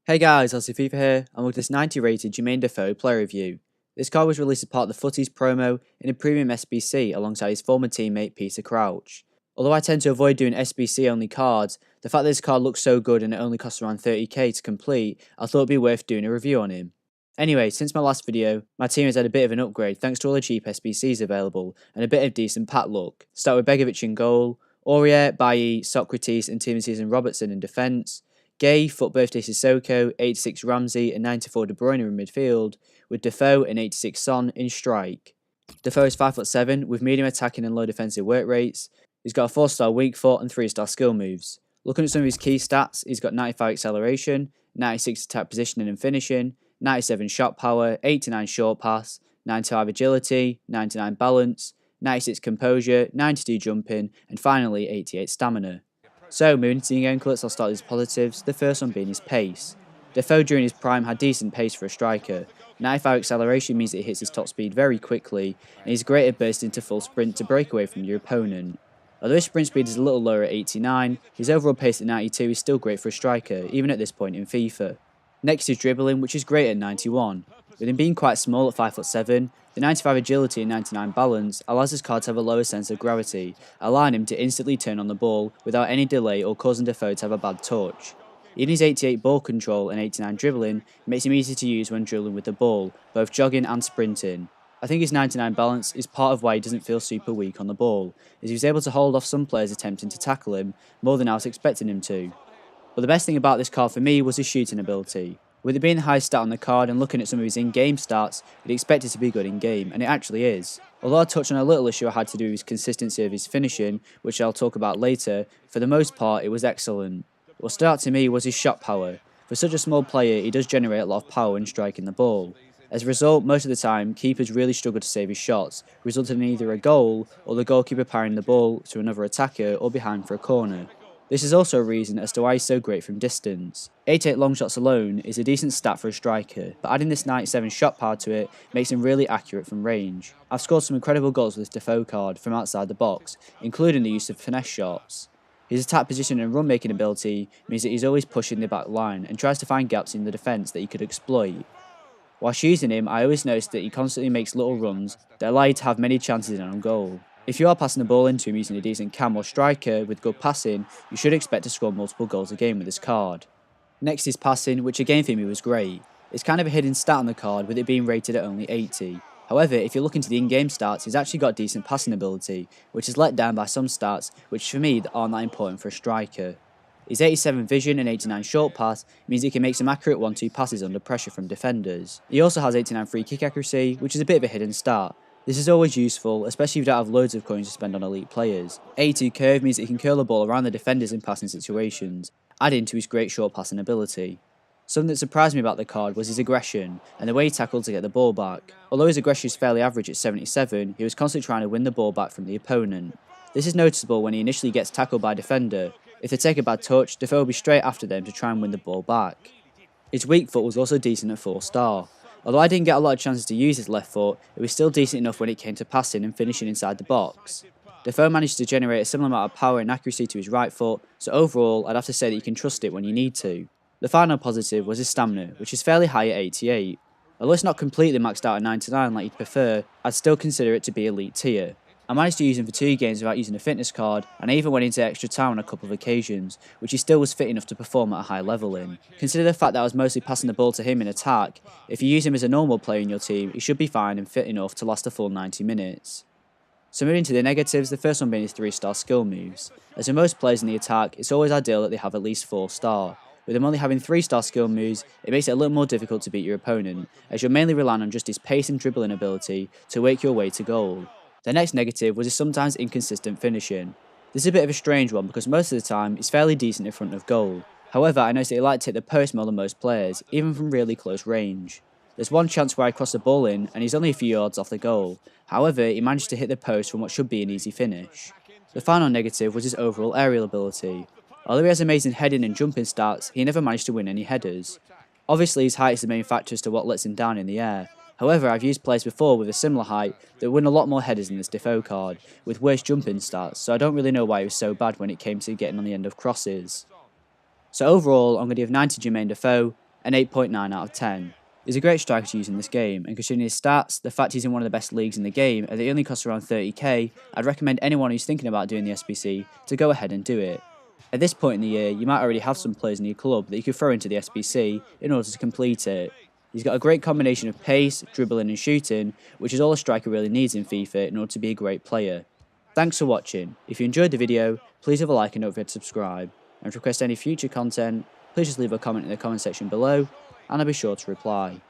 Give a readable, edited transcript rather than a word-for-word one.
Hey guys, SBC Fifa here, and with this 90 rated Jermain Defoe player review. This card was released as part of the Footies promo in a premium SBC alongside his former teammate Peter Crouch. Although I tend to avoid doing SBC only cards, the fact that this card looks so good and it only costs around 30k to complete, I thought it'd be worth doing a review on him. Anyway, since my last video, my team has had a bit of an upgrade thanks to all the cheap SBCs available and a bit of decent pack luck. Start with Begovic in goal, Aurier, Bailly, Socrates, and Timothy and Robertson in defence, Gay, Foot Birthday Sissoko, 86 Ramsey, and 94 De Bruyne in midfield, with Defoe and 86 Son in strike. Defoe is 5'7", with medium attacking and low defensive work rates. He's got a 4-star weak foot and 3-star skill moves. Looking at some of his key stats, he's got 95 acceleration, 96 attack positioning and finishing, 97 shot power, 89 short pass, 95 agility, 99 balance, 96 composure, 92 jumping, and finally 88 stamina. So, moving to the game clips, I'll start with his positives, the first one being his pace. Defoe during his prime had decent pace for a striker. 95 acceleration means that he hits his top speed very quickly, and he's great at bursting to full sprint to break away from your opponent. Although his sprint speed is a little lower at 89, his overall pace at 92 is still great for a striker, even at this point in FIFA. Next is dribbling, which is great at 91. With him being quite small at 5'7", the 95 agility and 99 balance allows his card to have a lower sense of gravity, allowing him to instantly turn on the ball without any delay or causing Defoe to have a bad touch. Even his 88 ball control and 89 dribbling makes him easy to use when dribbling with the ball, both jogging and sprinting. I think his 99 balance is part of why he doesn't feel super weak on the ball, as he was able to hold off some players attempting to tackle him more than I was expecting him to. But the best thing about this card for me was his shooting ability. With it being the highest stat on the card and looking at some of his in-game stats, you'd expect it to be good in-game, and it actually is. Although I touched on a little issue I had to do with his consistency of his finishing, which I'll talk about later, for the most part it was excellent. What stood out to me was his shot power. For such a small player, he does generate a lot of power when striking the ball. As a result, most of the time, keepers really struggle to save his shots, resulting in either a goal or the goalkeeper parrying the ball to another attacker or behind for a corner. This is also a reason as to why he's so great from distance. 88 long shots alone is a decent stat for a striker, but adding this 97 shot power to it makes him really accurate from range. I've scored some incredible goals with this Defoe card from outside the box, including the use of finesse shots. His attack position and run making ability means that he's always pushing the back line and tries to find gaps in the defence that he could exploit. Whilst using him, I always notice that he constantly makes little runs that allow you to have many chances in on goal. If you are passing the ball into him using a decent cam or striker with good passing, you should expect to score multiple goals a game with this card. Next is passing, which again for me was great. It's kind of a hidden stat on the card with it being rated at only 80. However, if you look into the in-game stats, he's actually got decent passing ability, which is let down by some stats which for me aren't that important for a striker. His 87 vision and 89 short pass means he can make some accurate 1-2 passes under pressure from defenders. He also has 89 free kick accuracy, which is a bit of a hidden stat. This is always useful, especially if you don't have loads of coins to spend on elite players. 82 curve means that he can curl the ball around the defenders in passing situations, adding to his great short passing ability. Something that surprised me about the card was his aggression, and the way he tackled to get the ball back. Although his aggression is fairly average at 77, he was constantly trying to win the ball back from the opponent. This is noticeable when he initially gets tackled by a defender. If they take a bad touch, Defoe will be straight after them to try and win the ball back. His weak foot was also decent at 4-star. Although I didn't get a lot of chances to use his left foot, it was still decent enough when it came to passing and finishing inside the box. Defoe managed to generate a similar amount of power and accuracy to his right foot, so overall I'd have to say that you can trust it when you need to. The final positive was his stamina, which is fairly high at 88. Although it's not completely maxed out at 99 like you'd prefer, I'd still consider it to be elite tier. I managed to use him for 2 games without using a fitness card, and I even went into extra time on a couple of occasions, which he still was fit enough to perform at a high level in. Consider the fact that I was mostly passing the ball to him in attack. If you use him as a normal player in your team, he should be fine and fit enough to last a full 90 minutes. So moving to the negatives, the first one being his 3-star skill moves. As with most players in the attack, it's always ideal that they have at least 4-star. With him only having 3-star skill moves, it makes it a little more difficult to beat your opponent, as you're mainly relying on just his pace and dribbling ability to work your way to goal. The next negative was his sometimes inconsistent finishing. This is a bit of a strange one because most of the time he's fairly decent in front of goal. However, I noticed that he liked to hit the post more than most players, even from really close range. There's one chance where I crossed the ball in and he's only a few yards off the goal. However, he managed to hit the post from what should be an easy finish. The final negative was his overall aerial ability. Although he has amazing heading and jumping stats, he never managed to win any headers. Obviously his height is the main factor as to what lets him down in the air. However, I've used players before with a similar height that win a lot more headers than this Defoe card, with worse jumping stats, so I don't really know why he was so bad when it came to getting on the end of crosses. So overall, I'm going to give 90 Jermain Defoe, an 8.9 out of 10. He's a great striker to use in this game, and considering his stats, the fact he's in one of the best leagues in the game, and they only cost around 30k, I'd recommend anyone who's thinking about doing the SBC to go ahead and do it. At this point in the year, you might already have some players in your club that you could throw into the SBC in order to complete it. He's got a great combination of pace, dribbling and shooting, which is all a striker really needs in FIFA in order to be a great player. Thanks for watching. If you enjoyed the video, please leave a like and don't forget to subscribe. And to request any future content, please just leave a comment in the comment section below, and I'll be sure to reply.